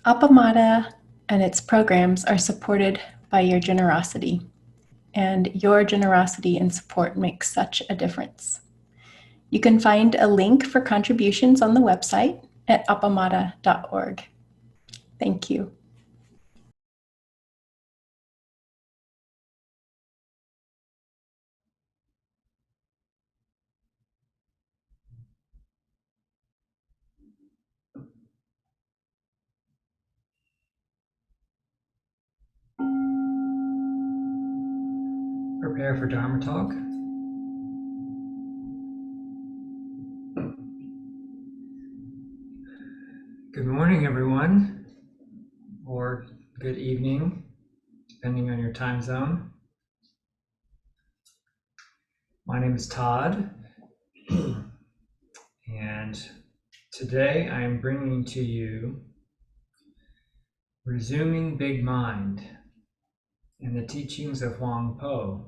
Appamada and its programs are supported by your generosity, and your generosity and support makes such a difference. You can find a link for contributions on the website at appamada.org. Thank you. Prepare for Dharma talk. Good morning, everyone, or good evening, depending on your time zone. My name is Todd, and today I am bringing to you Resuming Big Mind and the teachings of Huang Po.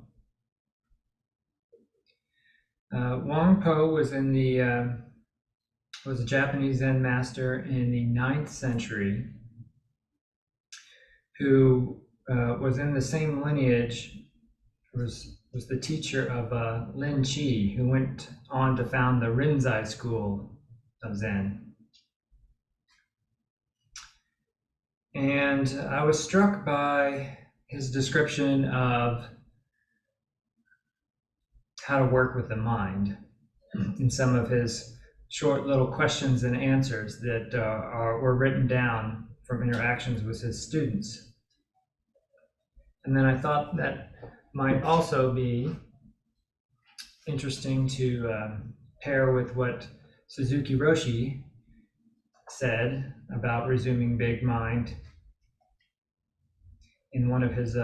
Huang Po was was a Japanese Zen master in the 9th century who was in the same lineage, was the teacher of Lin Chi, who went on to found the Rinzai school of Zen. And I was struck by his description of how to work with the mind in some of his short little questions and answers that were written down from interactions with his students. And then I thought that might also be interesting to pair with what Suzuki Roshi said about resuming big mind in one of his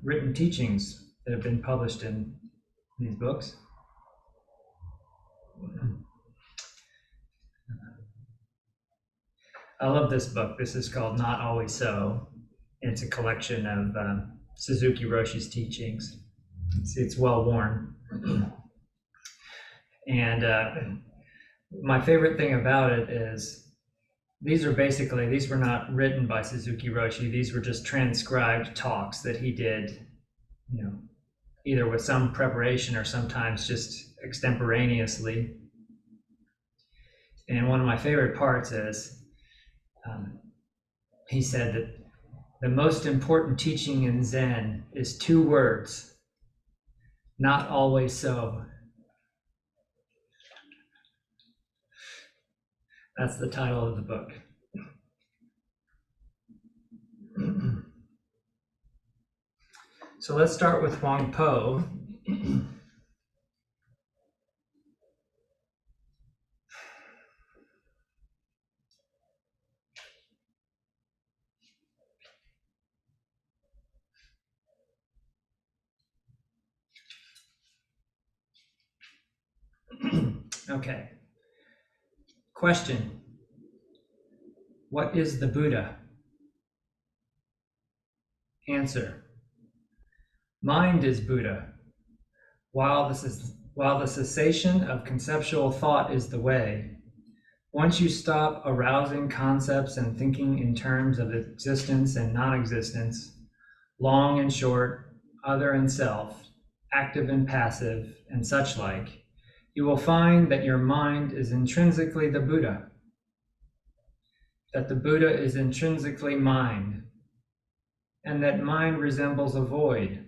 written teachings that have been published in these books. I love this book. This is called Not Always So. It's a collection of Suzuki Roshi's teachings. See, it's well worn. And my favorite thing about it is these were not written by Suzuki Roshi. These were just transcribed talks that he did, either with some preparation or sometimes just extemporaneously. And one of my favorite parts is he said that the most important teaching in Zen is 2 words: not always so. That's the title of the book. So let's start with Huang Po. Okay. Question: what is the Buddha? Answer: mind is Buddha. While the cessation of conceptual thought is the way, once you stop arousing concepts and thinking in terms of existence and non-existence, long and short, other and self, active and passive, and such like, you will find that your mind is intrinsically the Buddha, that the Buddha is intrinsically mind, and that mind resembles a void.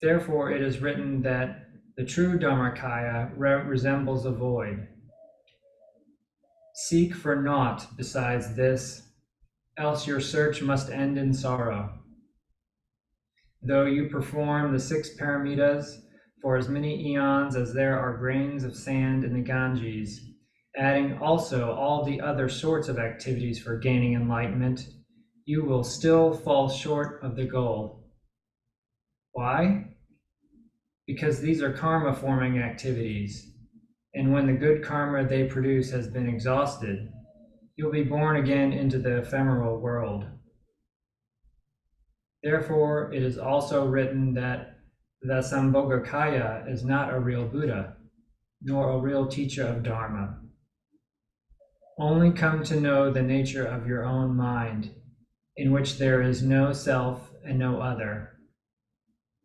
Therefore, it is written that the true Dharmakaya resembles a void. Seek for naught besides this, else your search must end in sorrow. Though you perform the 6 paramitas for as many eons as there are grains of sand in the Ganges, adding also all the other sorts of activities for gaining enlightenment, you will still fall short of the goal. Why? Because these are karma-forming activities, and when the good karma they produce has been exhausted, you'll be born again into the ephemeral world. Therefore, it is also written that the Sambhogakaya is not a real Buddha, nor a real teacher of Dharma. only come to know the nature of your own mind, in which there is no self and no other,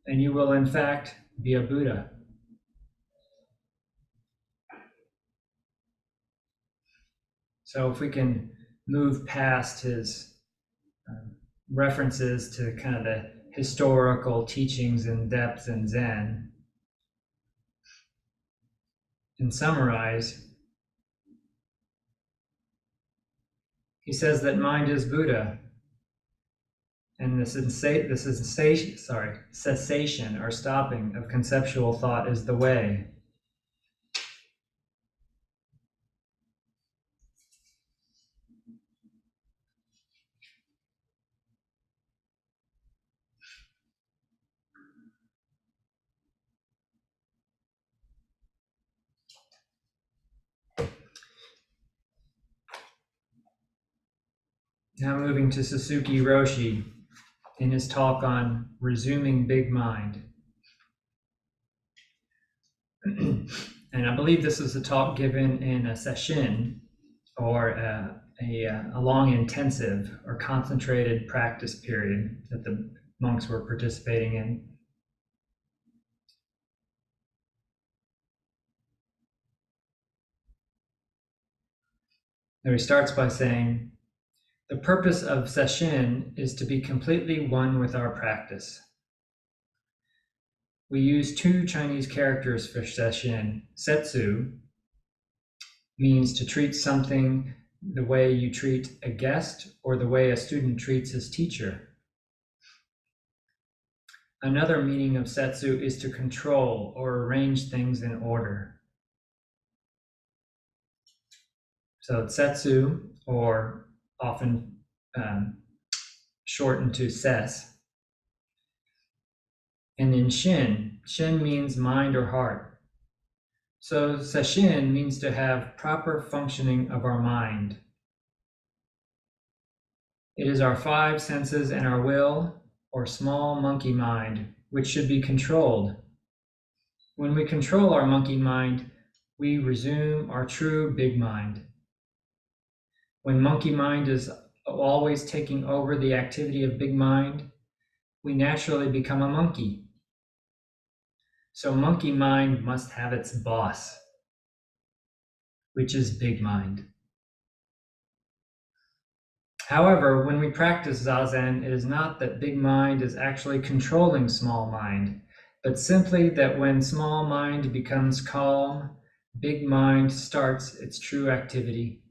and you will in fact be a Buddha. So if we can move past his references to kind of the historical teachings in depth and Zen, and summarize, he says that mind is Buddha, and the cessation or stopping of conceptual thought is the way. Now moving to Suzuki Roshi in his talk on resuming big mind. And I believe this is a talk given in a session or a long intensive or concentrated practice period that the monks were participating in. And he starts by saying, the purpose of sesshin is to be completely one with our practice. We use two Chinese characters for sesshin. Setsu means to treat something the way you treat a guest or the way a student treats his teacher. Another meaning of setsu is to control or arrange things in order. So setsu, or often shortened to ses. And in shin means mind or heart. So sesshin means to have proper functioning of our mind. It is our five senses and our will, or small monkey mind, which should be controlled. When we control our monkey mind, we resume our true big mind. When monkey mind is always taking over the activity of big mind, we naturally become a monkey. So monkey mind must have its boss, which is big mind. However, when we practice Zazen, it is not that big mind is actually controlling small mind, but simply that when small mind becomes calm, big mind starts its true activity.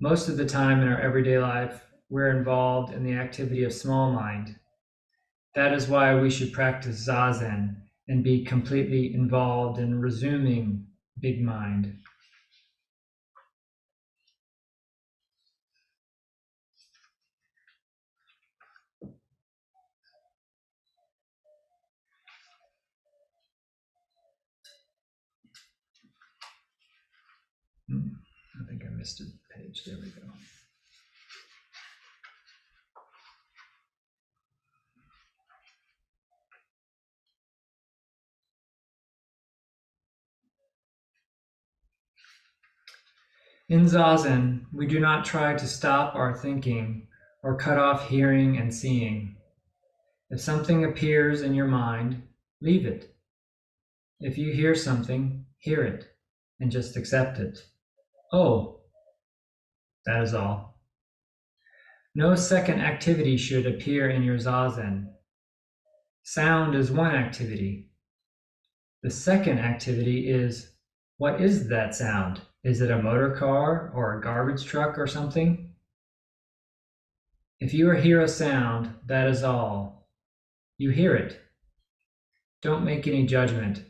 Most of the time in our everyday life, we're involved in the activity of small mind. That is why we should practice Zazen and be completely involved in resuming big mind. I think I missed a page. There we go. In Zazen, we do not try to stop our thinking or cut off hearing and seeing. If something appears in your mind, leave it. If you hear something, hear it and just accept it. Oh, that is all. No second activity should appear in your Zazen. Sound is one activity. The second activity is, what is that sound? Is it a motor car or a garbage truck or something? If you hear a sound, that is all. You hear it. Don't make any judgment.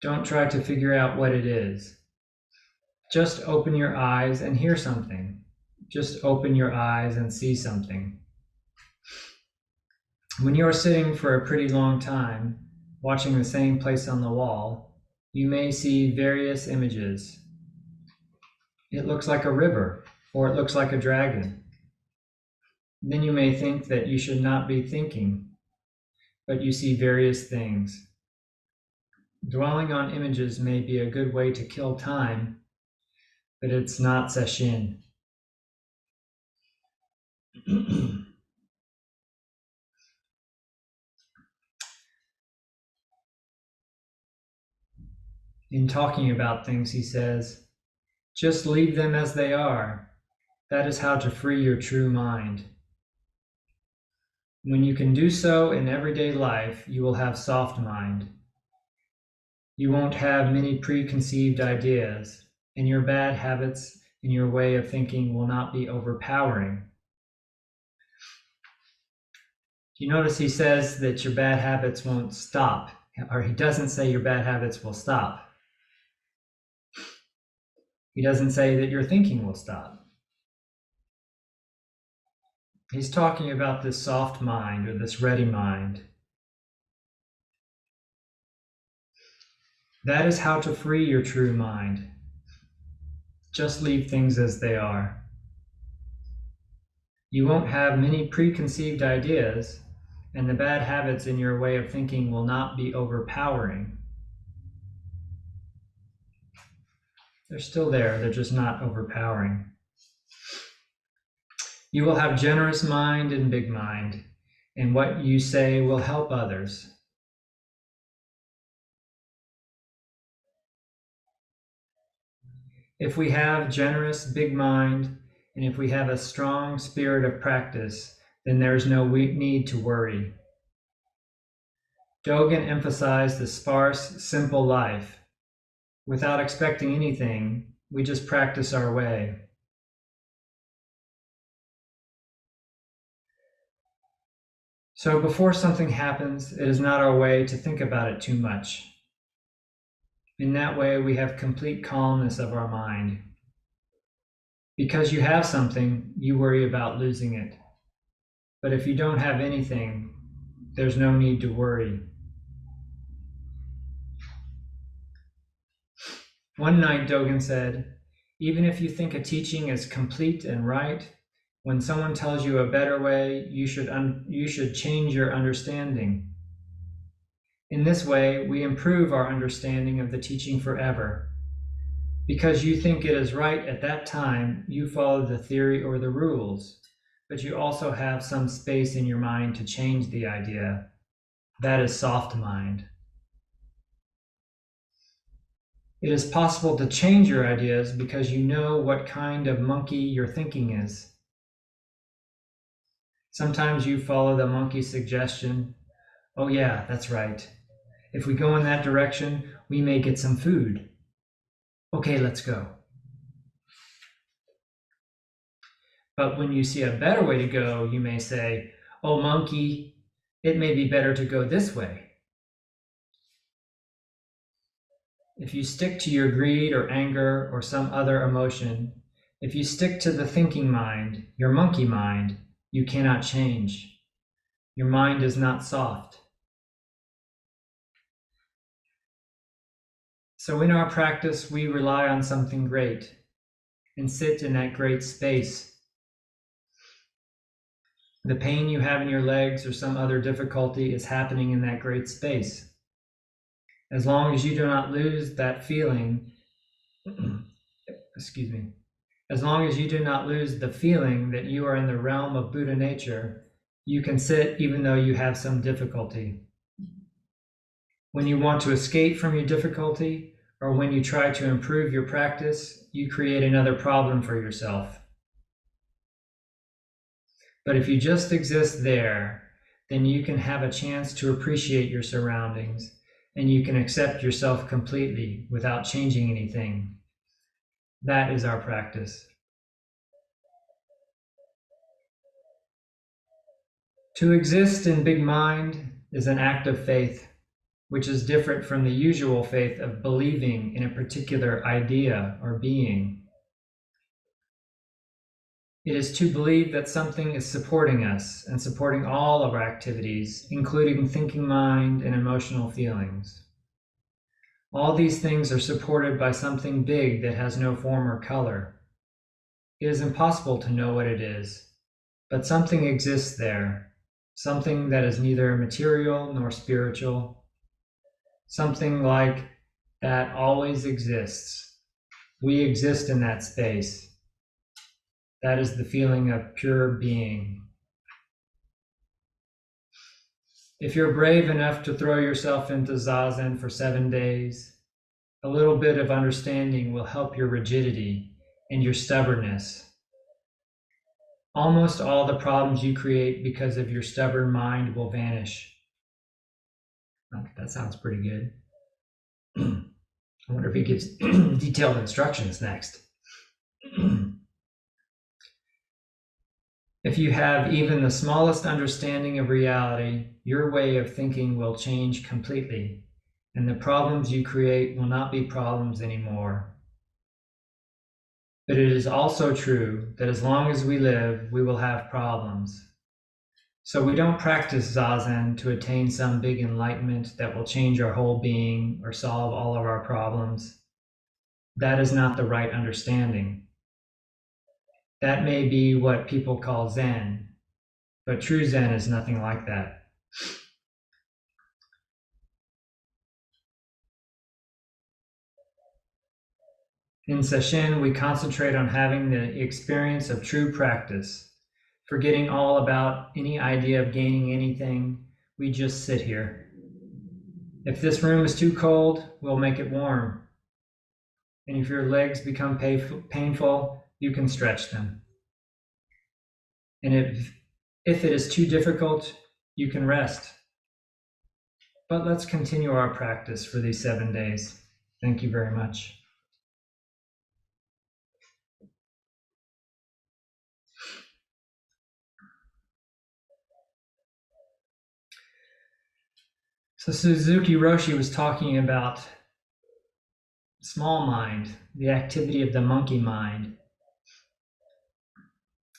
Don't try to figure out what it is. Just open your eyes and hear something. Just open your eyes and see something. When you are sitting for a pretty long time, watching the same place on the wall, you may see various images. It looks like a river, or it looks like a dragon. Then you may think that you should not be thinking, but you see various things. Dwelling on images may be a good way to kill time, but it's not sesshin. In talking about things, he says, just leave them as they are. That is how to free your true mind. When you can do so in everyday life, you will have soft mind. You won't have many preconceived ideas, and your bad habits and your way of thinking will not be overpowering. You notice he says that your bad habits won't stop, or he doesn't say your bad habits will stop. He doesn't say that your thinking will stop. He's talking about this soft mind or this ready mind. That is how to free your true mind. Just leave things as they are. You won't have many preconceived ideas, and the bad habits in your way of thinking will not be overpowering. They're still there, they're just not overpowering. You will have generous mind and big mind, and what you say will help others. If we have generous big mind, and if we have a strong spirit of practice, then there is no need to worry. Dogen emphasized the sparse, simple life. Without expecting anything, we just practice our way. So before something happens, it is not our way to think about it too much. In that way, we have complete calmness of our mind. Because you have something, you worry about losing it. But if you don't have anything, there's no need to worry. One night, Dogen said, even if you think a teaching is complete and right, when someone tells you a better way, you should change your understanding. In this way, we improve our understanding of the teaching forever. Because you think it is right at that time, you follow the theory or the rules, but you also have some space in your mind to change the idea. That is soft mind. It is possible to change your ideas because you know what kind of monkey your thinking is. Sometimes you follow the monkey's suggestion, oh yeah, that's right. If we go in that direction, we may get some food. Okay, let's go. But when you see a better way to go, you may say, oh monkey, it may be better to go this way. If you stick to your greed or anger or some other emotion, if you stick to the thinking mind, your monkey mind, you cannot change. Your mind is not soft. So in our practice, we rely on something great and sit in that great space. The pain you have in your legs or some other difficulty is happening in that great space. As long as you do not lose that feeling, as long as you do not lose the feeling that you are in the realm of Buddha nature, you can sit even though you have some difficulty. When you want to escape from your difficulty, or when you try to improve your practice, you create another problem for yourself. But if you just exist there, then you can have a chance to appreciate your surroundings, and you can accept yourself completely without changing anything. That is our practice. To exist in big mind is an act of faith, which is different from the usual faith of believing in a particular idea or being. It is to believe that something is supporting us and supporting all of our activities, including thinking mind and emotional feelings. All these things are supported by something big that has no form or color. It is impossible to know what it is, but something exists there, something that is neither material nor spiritual, something like that always exists. We exist in that space. That is the feeling of pure being. If you're brave enough to throw yourself into Zazen for 7 days, a little bit of understanding will help your rigidity and your stubbornness. Almost all the problems you create because of your stubborn mind will vanish. Okay, that sounds pretty good. I wonder if he gives detailed instructions next. If you have even the smallest understanding of reality, your way of thinking will change completely, and the problems you create will not be problems anymore. But it is also true that as long as we live, we will have problems. So we don't practice Zazen to attain some big enlightenment that will change our whole being or solve all of our problems. That is not the right understanding. That may be what people call Zen, but true Zen is nothing like that. In Sesshin, we concentrate on having the experience of true practice, forgetting all about any idea of gaining anything. We just sit here. If this room is too cold, we'll make it warm. And if your legs become painful, you can stretch them. And if it is too difficult, you can rest. But let's continue our practice for these 7 days. Thank you very much. So Suzuki Roshi was talking about small mind, the activity of the monkey mind.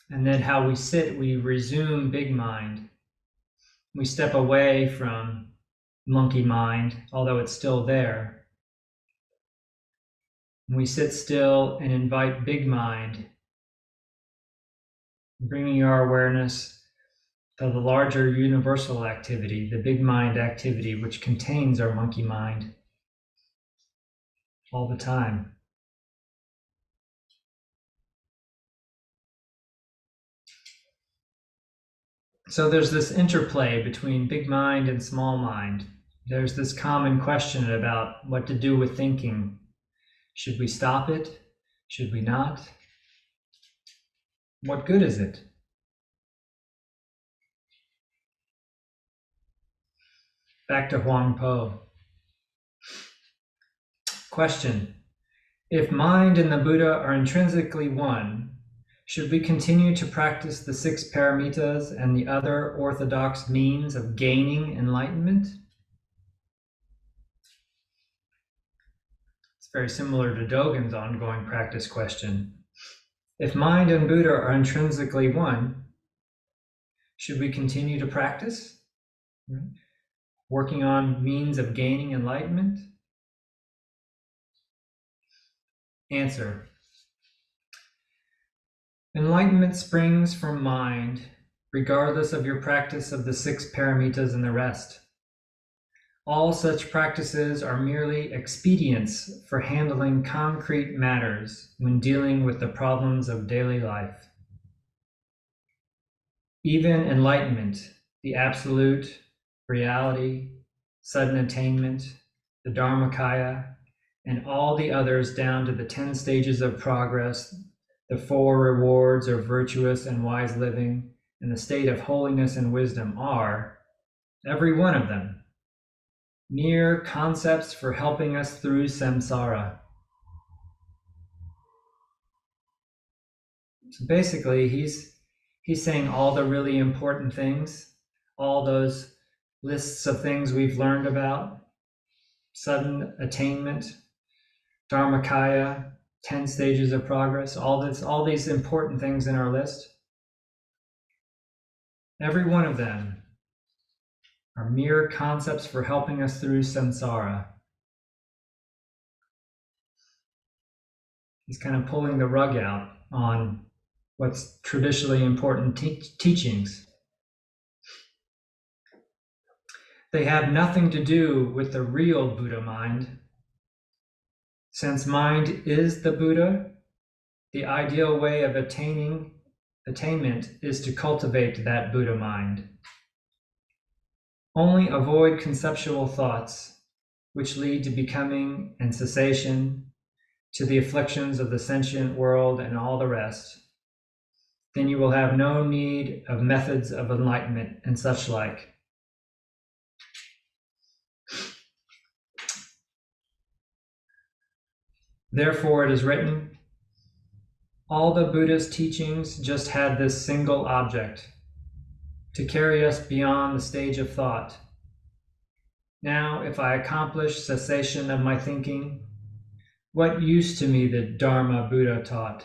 And then how we sit, we resume big mind. We step away from monkey mind, although it's still there. We sit still and invite big mind, bringing our awareness to the larger universal activity, the big mind activity, which contains our monkey mind all the time. So there's this interplay between big mind and small mind. There's this common question about what to do with thinking. Should we stop it? Should we not? What good is it? Back to Huang Po. Question. If mind and the Buddha are intrinsically one, should we continue to practice the 6 paramitas and the other orthodox means of gaining enlightenment? It's very similar to Dogen's ongoing practice question. If mind and Buddha are intrinsically one, should we continue to practice? Working on means of gaining enlightenment? Answer. Enlightenment springs from mind, regardless of your practice of the 6 paramitas and the rest. All such practices are merely expedients for handling concrete matters when dealing with the problems of daily life. Even enlightenment, the absolute, reality, sudden attainment, the Dharmakaya, and all the others down to the 10 stages of progress, the 4 rewards of virtuous and wise living, and the state of holiness and wisdom are, every one of them, mere concepts for helping us through samsara. So basically, he's saying all the really important things, all those lists of things we've learned about, sudden attainment, Dharmakaya, 10 stages of progress, all these important things in our list, every one of them are mere concepts for helping us through samsara. He's kind of pulling the rug out on what's traditionally important teachings. They have nothing to do with the real Buddha mind. Since mind is the Buddha, the ideal way of attainment is to cultivate that Buddha mind. Only avoid conceptual thoughts, which lead to becoming and cessation, to the afflictions of the sentient world and all the rest. Then you will have no need of methods of enlightenment and such like. Therefore it is written, all the Buddha's teachings just had this single object, to carry us beyond the stage of thought. Now, if I accomplish cessation of my thinking, what use to me the Dharma Buddha taught?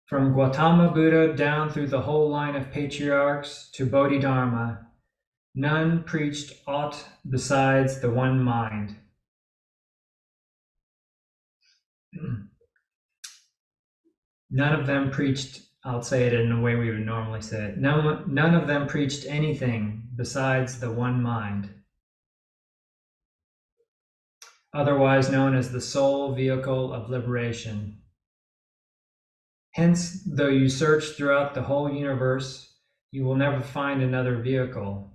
From Gautama Buddha down through the whole line of patriarchs to Bodhidharma, none preached aught besides the one mind. None of them preached, I'll say it in a way we would normally say it, none of them preached anything besides the one mind, otherwise known as the sole vehicle of liberation. Hence, though you search throughout the whole universe, you will never find another vehicle.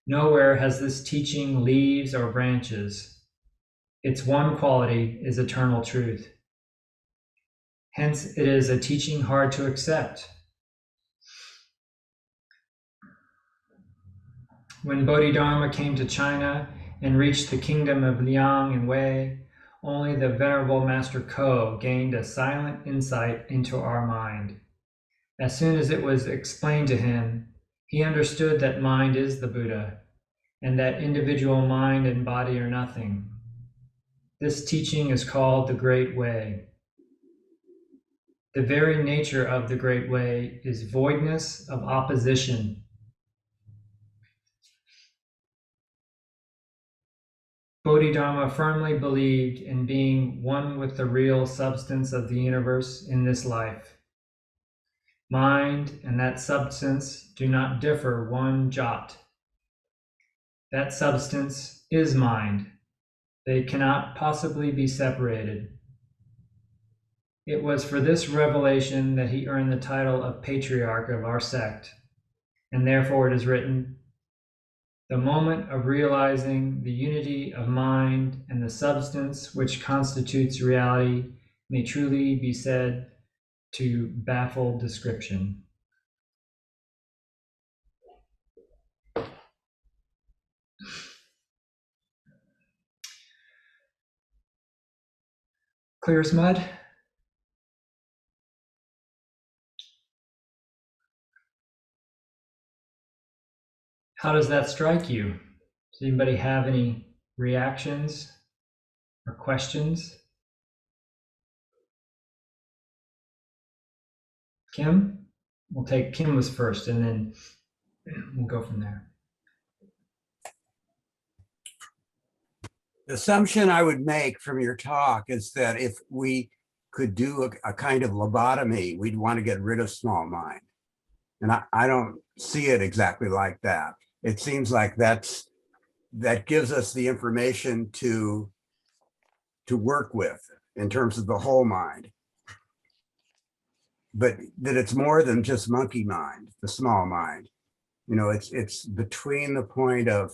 Nowhere has this teaching leaves or branches. Its one quality is eternal truth. Hence, it is a teaching hard to accept. When Bodhidharma came to China and reached the kingdom of Liang and Wei, only the Venerable Master Ko gained a silent insight into our mind. As soon as it was explained to him, he understood that mind is the Buddha, and that individual mind and body are nothing. This teaching is called the Great Way. The very nature of the Great Way is voidness of opposition. Bodhidharma firmly believed in being one with the real substance of the universe in this life. Mind and that substance do not differ one jot. That substance is mind. They cannot possibly be separated. It was for this revelation that he earned the title of Patriarch of our sect, and therefore it is written, the moment of realizing the unity of mind and the substance which constitutes reality may truly be said to baffle description. Clear as mud? How does that strike you? Does anybody have any reactions or questions? Kim? We'll take Kim was first and then we'll go from there. The assumption I would make from your talk is that if we could do a kind of lobotomy, we'd want to get rid of small mind. And I don't see it exactly like that. It seems like that gives us the information to work with in terms of the whole mind. But that it's more than just monkey mind, the small mind. You know, it's between the point of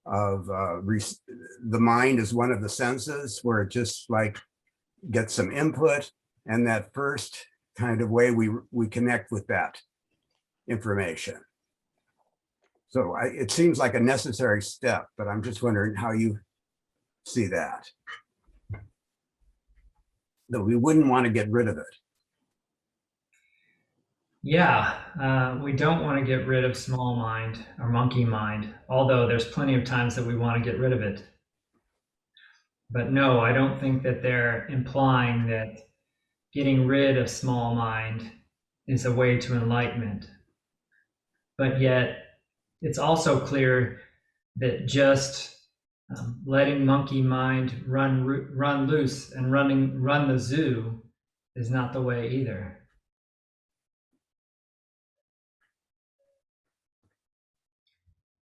the mind is one of the senses where it just like gets some input, and that first kind of way we connect with that information. So it seems like a necessary step, but I'm just wondering how you see that. That we wouldn't want to get rid of it. Yeah, we don't want to get rid of small mind or monkey mind, although there's plenty of times that we want to get rid of it. But no, I don't think that they're implying that getting rid of small mind is a way to enlightenment. But yet, it's also clear that just letting monkey mind run loose and run the zoo is not the way either.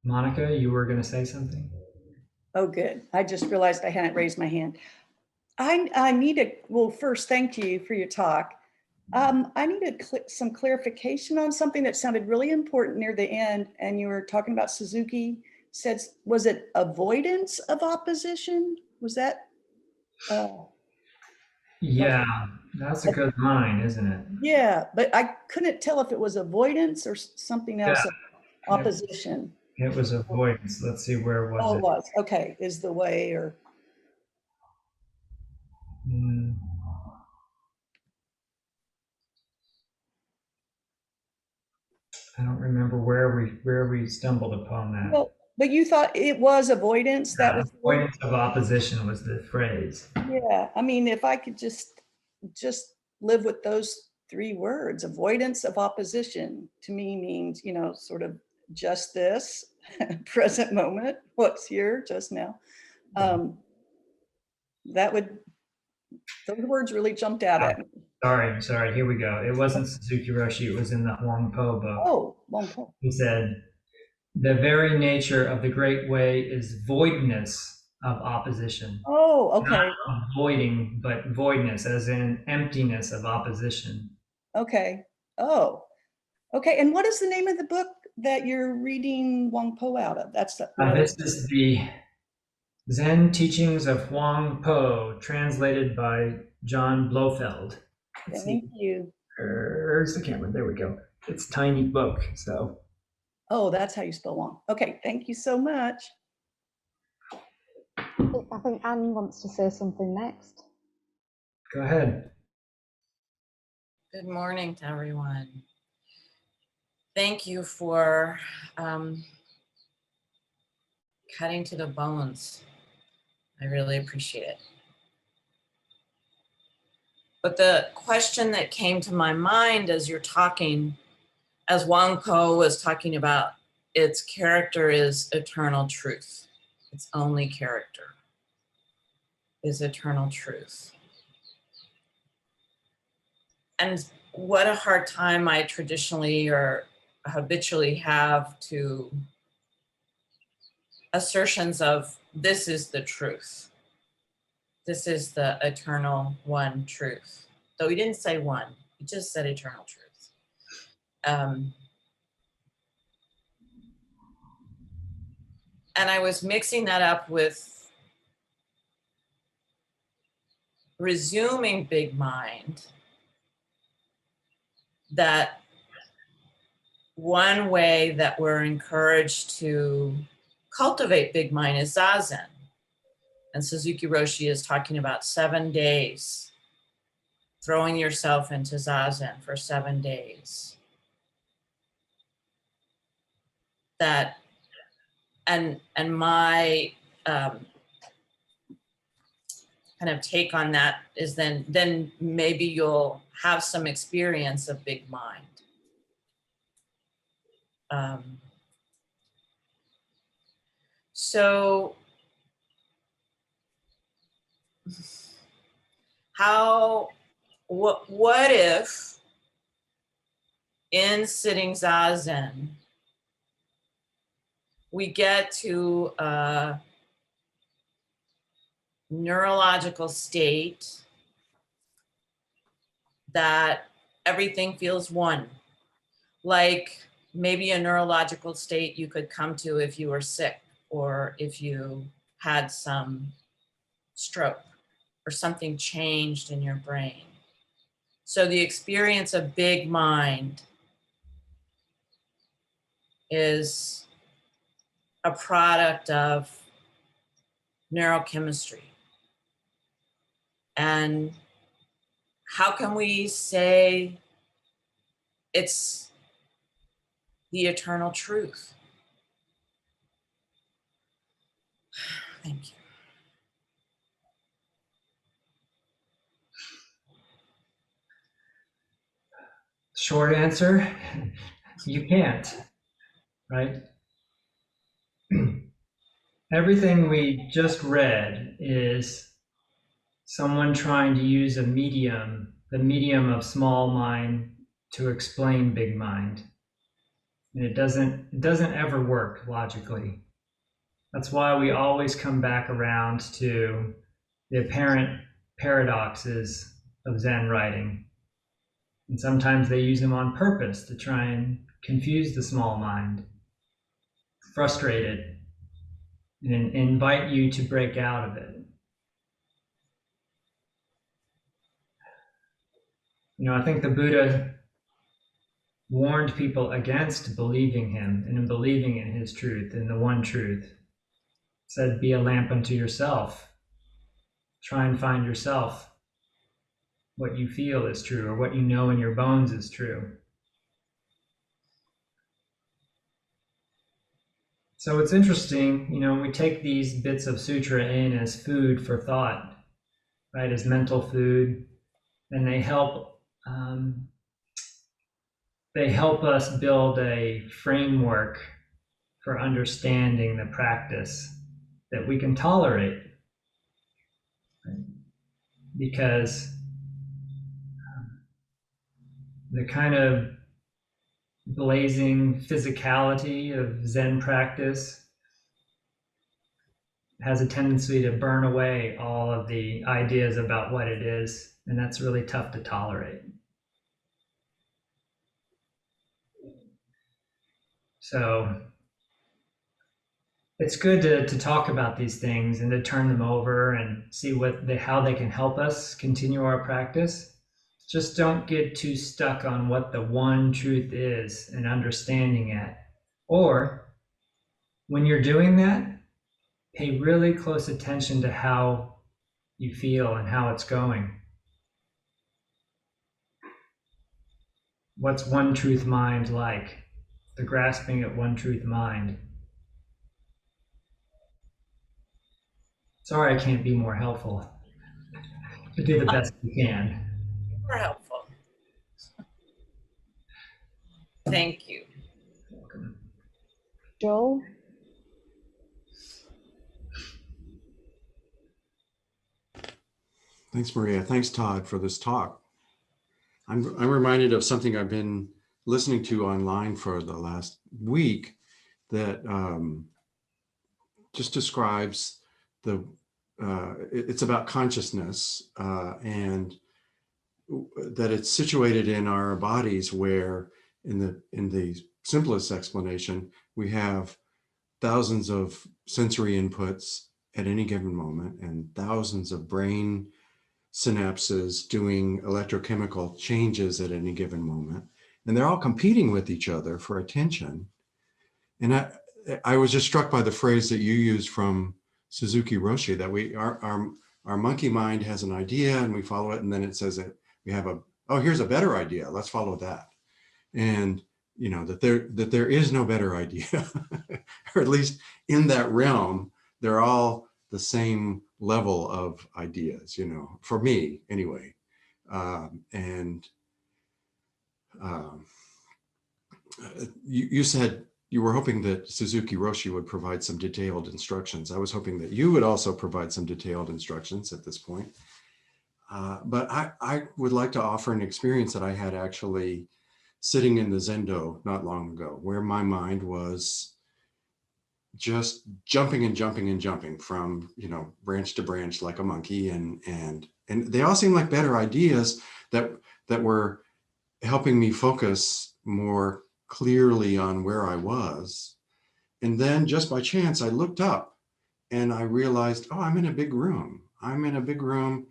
Monica, you were going to say something? Oh, good. I just realized I hadn't raised my hand. I need to, well, first, thank you for your talk. I needed some clarification on something that sounded really important near the end. And you were talking about Suzuki said, was it avoidance of opposition? Was that? Yeah, that's a good line, isn't it? Yeah, but I couldn't tell if it was avoidance or something else. Yeah. Opposition. It was avoidance. Let's see, where was Oh, it? it was. Okay, is the way or. I don't remember where we stumbled upon that. Well, but you thought it was avoidance. That was avoidance of opposition was the phrase. Yeah, I mean, if I could just live with those 3 words, avoidance of opposition, to me means, sort of just this present moment, what's here just now. Those words really jumped out at me. Sorry, here we go. It wasn't Suzuki Roshi, it was in the Huang Po book. Oh, Huang Po. He said, the very nature of the great way is voidness of opposition. Oh, okay. Not avoiding, but voidness, as in emptiness of opposition. Okay. Oh, okay. And what is the name of the book that you're reading Huang Po out of? This is the Zen Teachings of Huang Po, translated by John Blofeld. Thank you. Where's the camera? There we go. It's a tiny book, so. Oh, that's how you spell Huang. Okay, thank you so much. I think Anne wants to say something next. Go ahead. Good morning to everyone. Thank you for cutting to the bones. I really appreciate it. But the question that came to my mind as you're talking, as Huang Po was talking about, its character is eternal truth. Its only character is eternal truth. And what a hard time I traditionally or habitually have to assertions of this is the truth. This is the eternal one truth. Though he didn't say one, he just said eternal truth. And I was mixing that up with resuming big mind, that one way that we're encouraged to cultivate big mind is Zazen. And Suzuki Roshi is talking about 7 days, throwing yourself into Zazen for 7 days. That, and my kind of take on that is then maybe you'll have some experience of big mind. So what if in sitting Zazen, we get to a neurological state that everything feels one, like maybe a neurological state you could come to if you were sick or if you had some stroke or something changed in your brain. So the experience of big mind is a product of neurochemistry. And how can we say it's the eternal truth? Thank you. Short answer, you can't, right? Everything we just read is someone trying to use a medium, the medium of small mind, to explain big mind. And it doesn't ever work logically. That's why we always come back around to the apparent paradoxes of Zen writing. And sometimes they use them on purpose to try and confuse the small mind, frustrate it, and invite you to break out of it. You know, I think the Buddha warned people against believing him and in believing in his truth, in the one truth. Said, be a lamp unto yourself. Try and find yourself what you feel is true, or what you know in your bones is true. So it's interesting, you know, we take these bits of sutra in as food for thought, right, as mental food, and they help us build a framework for understanding the practice that we can tolerate, right? Because the kind of blazing physicality of Zen practice has a tendency to burn away all of the ideas about what it is, and that's really tough to tolerate. So it's good to talk about these things and to turn them over and see how they can help us continue our practice. Just don't get too stuck on what the one truth is and understanding it. Or when you're doing that, pay really close attention to how you feel and how it's going. What's one truth mind like? The grasping at one truth mind. Sorry I can't be more helpful. To do the best we can. More helpful. Thank you. Welcome. Joel? Thanks, Maria. Thanks, Todd, for this talk. I'm reminded of something I've been listening to online for the last week that just describes it's about consciousness and that it's situated in our bodies, where in the simplest explanation, we have thousands of sensory inputs at any given moment and thousands of brain synapses doing electrochemical changes at any given moment. And they're all competing with each other for attention. And I was just struck by the phrase that you used from Suzuki Roshi, that our monkey mind has an idea and we follow it, and then it says that we have here's a better idea, let's follow that. And you know, that there is no better idea, or at least in that realm, they're all the same level of ideas, you know, for me anyway. You said you were hoping that Suzuki Roshi would provide some detailed instructions. I was hoping that you would also provide some detailed instructions at this point. But I would like to offer an experience that I had actually sitting in the Zendo not long ago, where my mind was just jumping and jumping and jumping from, you know, branch to branch like a monkey, and they all seemed like better ideas that were helping me focus more clearly on where I was. And then just by chance, I looked up and I realized, oh, I'm in a big room. I'm in a big room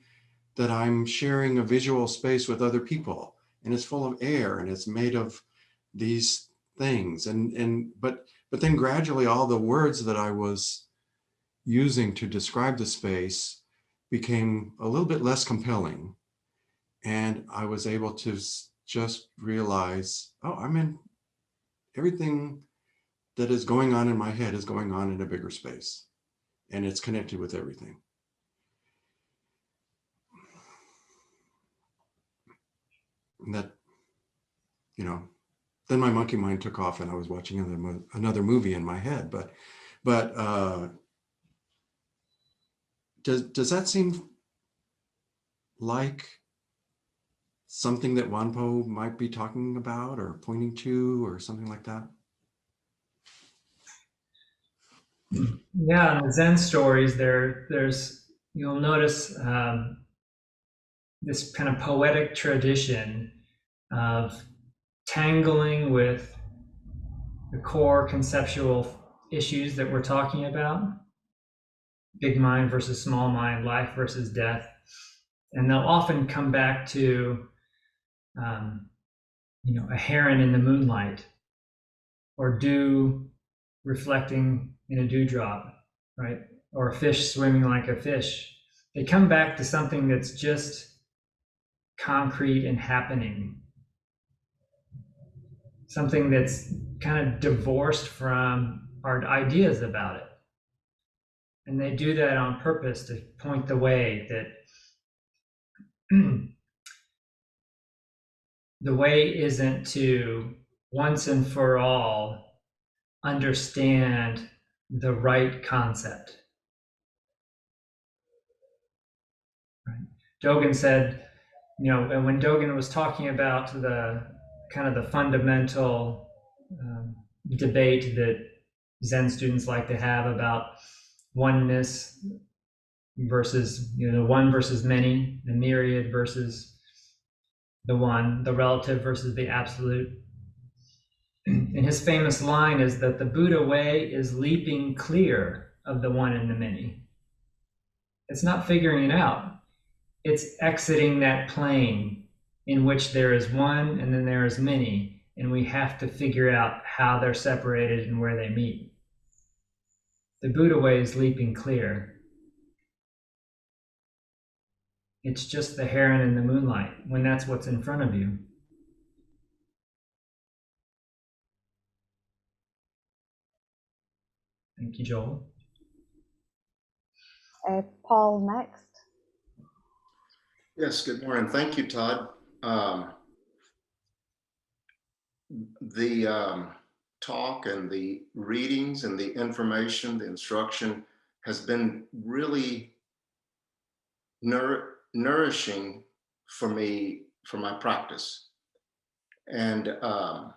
that I'm sharing a visual space with other people, and it's full of air and it's made of these things. But then gradually all the words that I was using to describe the space became a little bit less compelling. And I was able to just realize, oh, everything that is going on in my head is going on in a bigger space, and it's connected with everything. And that, you know, then my monkey mind took off and I was watching another movie in my head. But does that seem like something that Wanpo might be talking about or pointing to or something like that? Yeah, in the Zen stories, there's you'll notice this kind of poetic tradition of tangling with the core conceptual issues that we're talking about: big mind versus small mind, life versus death, and they'll often come back to um, a heron in the moonlight, or dew reflecting in a dewdrop, right? Or a fish swimming like a fish. They come back to something that's just concrete and happening, something that's kind of divorced from our ideas about it. And they do that on purpose to point the way that the way isn't to once and for all understand the right concept. Right? Dogen said, and when Dogen was talking about the kind of the fundamental debate that Zen students like to have about oneness versus, the one versus many, the myriad versus the one, the relative versus the absolute. And his famous line is that the Buddha way is leaping clear of the one and the many. It's not figuring it out. It's exiting that plane in which there is one and then there is many, and we have to figure out how they're separated and where they meet. The Buddha way is leaping clear. It's just the heron in the moonlight when that's what's in front of you. Thank you, Joel. Paul next. Yes, good morning. Thank you, Todd. The talk and the readings and the information, the instruction has been really nourishing for me, for my practice. And I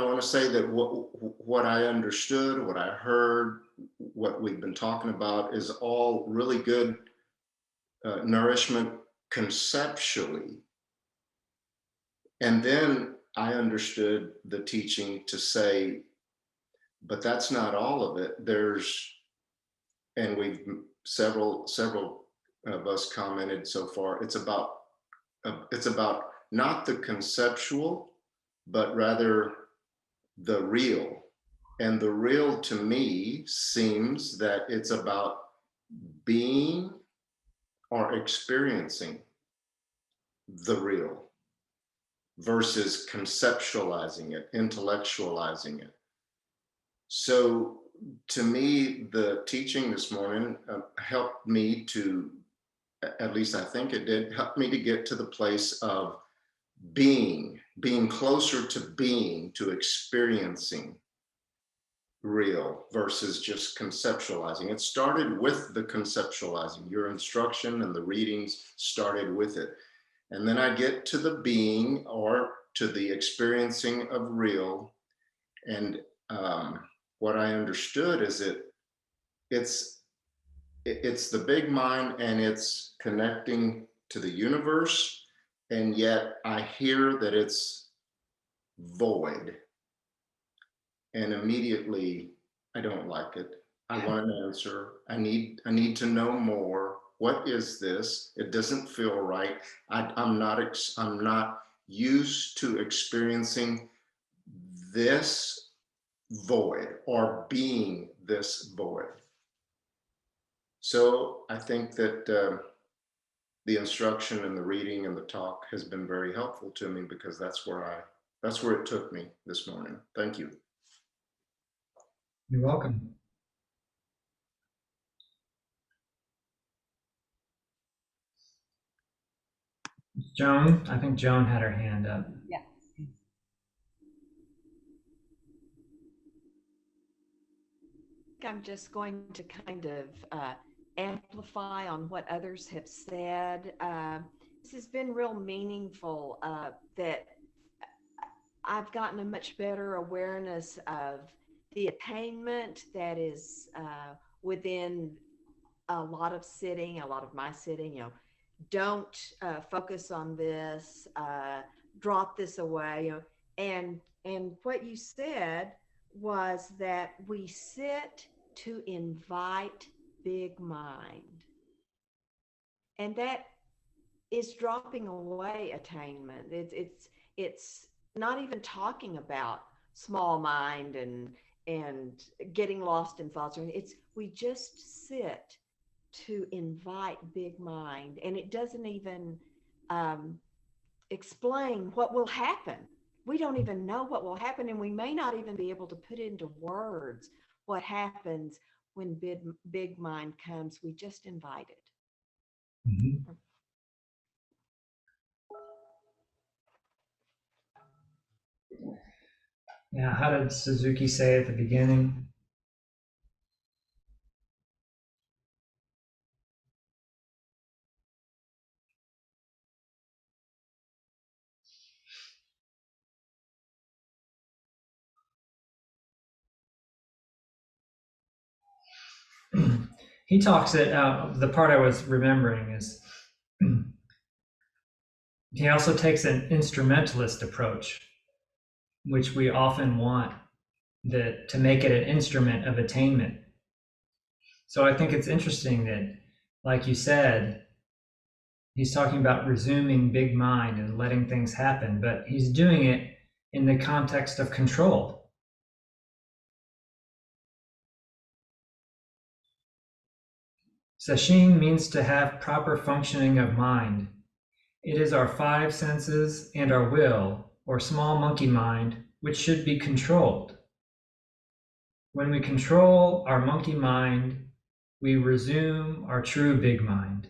want to say that what I understood, what I heard, what we've been talking about is all really good nourishment conceptually. And then I understood the teaching to say, but that's not all of it. And we've several of us commented so far. It's about not the conceptual, but rather the real. And the real to me seems that it's about being or experiencing the real versus conceptualizing it, intellectualizing it. So to me, the teaching this morning helped me to, at least I think it did, help me to get to the place of being closer to being, to experiencing real versus just conceptualizing. It started with the conceptualizing. Your instruction and the readings started with it. And then I get to the being or to the experiencing of real. And what I understood is it's the big mind and it's connecting to the universe. And yet I hear that it's void. And immediately I don't like it. I want an answer. I need to know more. What is this? It doesn't feel right. I'm not used to experiencing this void or being this void. So I think that the instruction and the reading and the talk has been very helpful to me, because that's where it took me this morning. Thank you. You're welcome. Joan, I think Joan had her hand up. Yeah. I'm just going to kind of amplify on what others have said. This has been real meaningful, that I've gotten a much better awareness of the attainment that is within a lot of sitting, a lot of my sitting, don't focus on this, drop this away, and what you said was that we sit to invite big mind. And that is dropping away attainment. It's not even talking about small mind and getting lost in thoughts. It's we just sit to invite big mind, and it doesn't even explain what will happen. We don't even know what will happen, and we may not even be able to put into words what happens when big mind comes. We just invite it. Mm-hmm. Yeah, how did Suzuki say at the beginning? He talks it out. The part I was remembering is he also takes an instrumentalist approach, which we often want to make it an instrument of attainment. So I think it's interesting that, like you said, he's talking about resuming big mind and letting things happen, but he's doing it in the context of control. Sesshin means to have proper functioning of mind. It is our five senses and our will, or small monkey mind, which should be controlled. When we control our monkey mind, we resume our true big mind.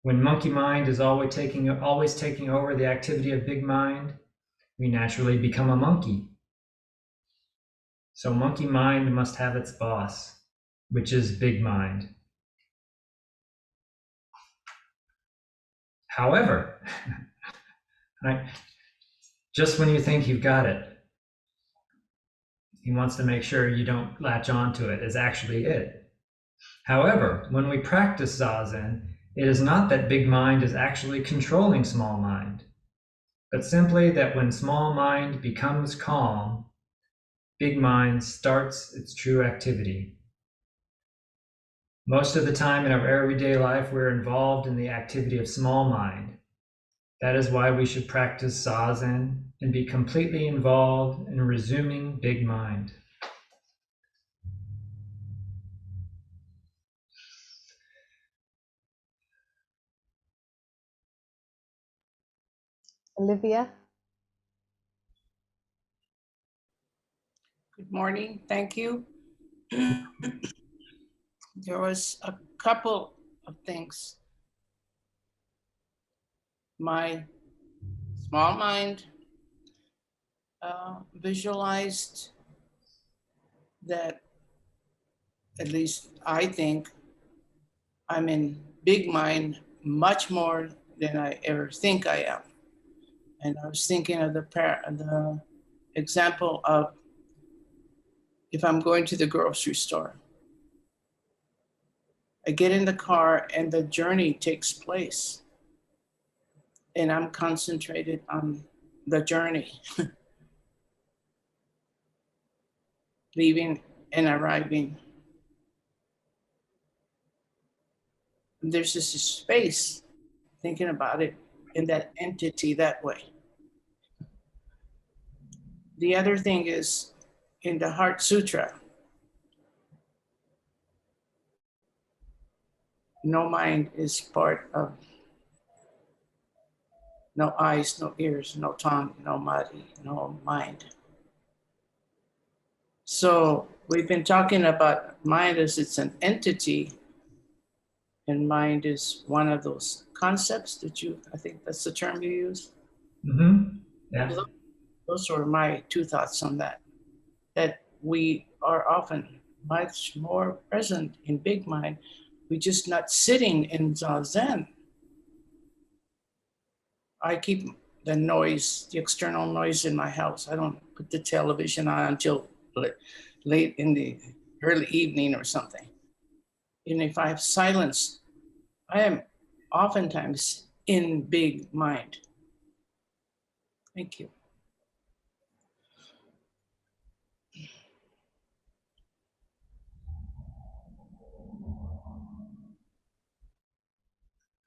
When monkey mind is always taking over the activity of big mind, we naturally become a monkey. So monkey mind must have its boss, which is big mind. However, right, just when you think you've got it, he wants to make sure you don't latch onto it as actually it. However, when we practice Zazen, it is not that big mind is actually controlling small mind, but simply that when small mind becomes calm, big mind starts its true activity. Most of the time in our everyday life, we're involved in the activity of small mind. That is why we should practice Zazen and be completely involved in resuming big mind. Olivia? Good morning. Thank you. There was a couple of things. My small mind visualized that, at least I think, I'm in big mind much more than I ever think I am. And I was thinking of the example of if I'm going to the grocery store. I get in the car and the journey takes place. And I'm concentrated on the journey, leaving and arriving. There's just a space thinking about it in that entity that way. The other thing is in the Heart Sutra, no mind is part of, no eyes, no ears, no tongue, no body, no mind. So we've been talking about mind as it's an entity, and mind is one of those concepts that I think that's the term you use. Mm-hmm. Yeah. Those were my two thoughts on that. That we are often much more present in big mind. We're just not sitting in Zazen. I keep the noise, the external noise in my house. I don't put the television on until late in the early evening or something. And if I have silence, I am oftentimes in big mind. Thank you.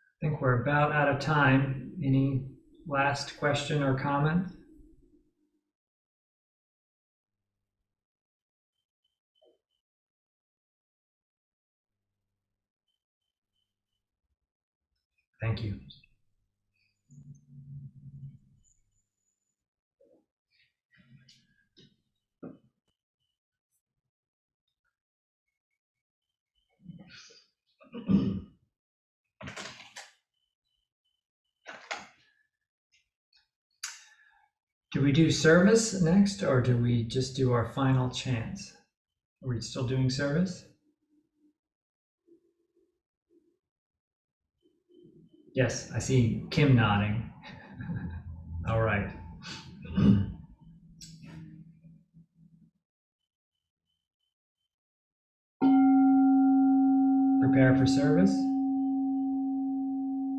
I think we're about out of time. Any last question or comment? Thank you. Do we do service next, or do we just do our final chants? Are we still doing service? Yes, I see Kim nodding. All right. Prepare for service.